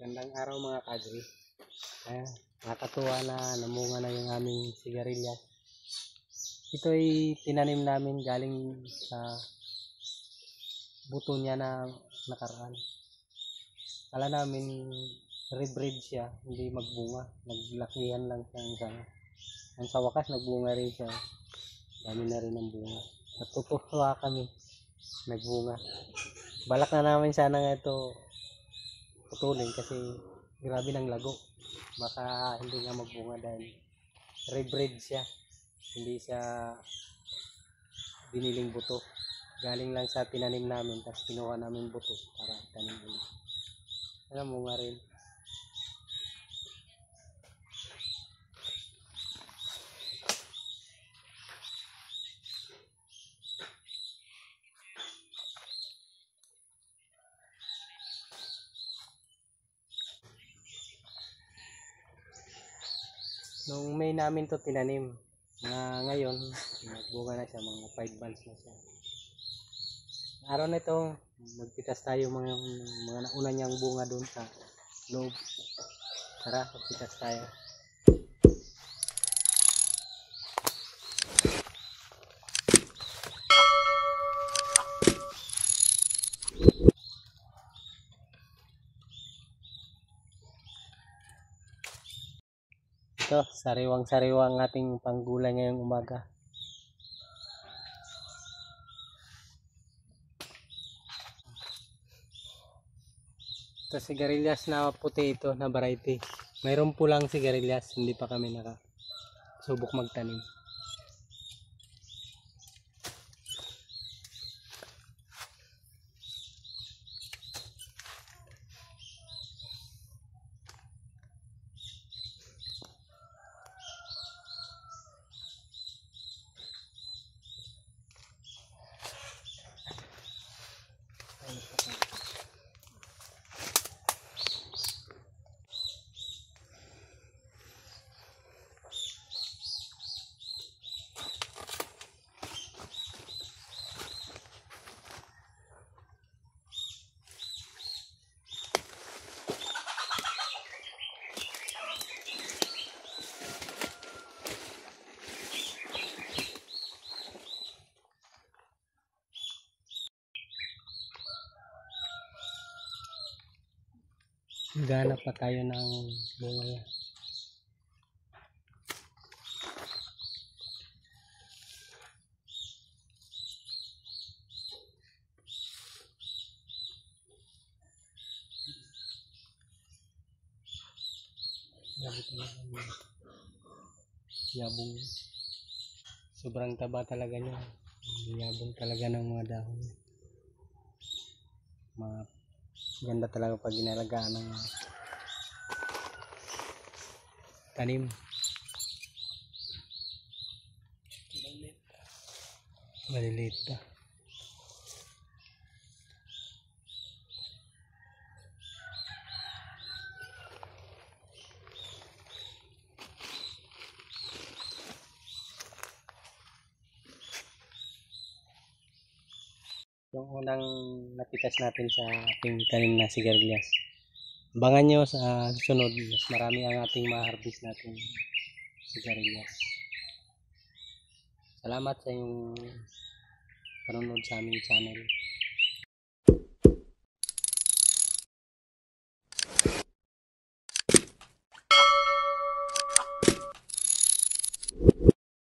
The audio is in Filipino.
Gandang araw mga kadri. Nakakatuwa na namunga na yung aming sigarilyas. Ito ay tinanim namin galing sa buto niya na nakaraan. Kala namin rebreed siya, hindi magbunga. Naglakihan lang siya. Ang sa wakas nagbunga rin siya. Dami na rin ang bunga. Natutuwa kami. Nagbunga. Balak na namin sana nga ito putulin kasi grabe ng lago, baka hindi nga magbunga dahil rebreed siya, hindi siya biniling buto, galing lang sa tinanim namin tapos kinuha namin buto para tanim ulit. Alam mo nga rin. Nung May namin to tinanim, ngayon nagbunga na siya, mga 5 months na siya. Araw na ito magpitas tayo mga nauna niyang bunga doon sa loob. Tara, magpitas tayo. Ito, sariwang-sariwang ating panggulay ngayong umaga. Ito sigarilyas na puti, ito na variety. Mayroon pulang sigarilyas, hindi pa kami nakasubok magtanim. Gana pa tayo ng bunga yan. Yabong. Sobrang taba talaga niya. Yabong talaga ng mga dahon. Ganda talaga pag ginalagaan ng tanim. Maliliit pa. Yung unang napitas natin sa ating tanim na sigarilyas. Abangan nyo sa susunod, mas marami ang ating ma-harvest natin sigarilyas. Salamat sa inyong panonood sa aming channel.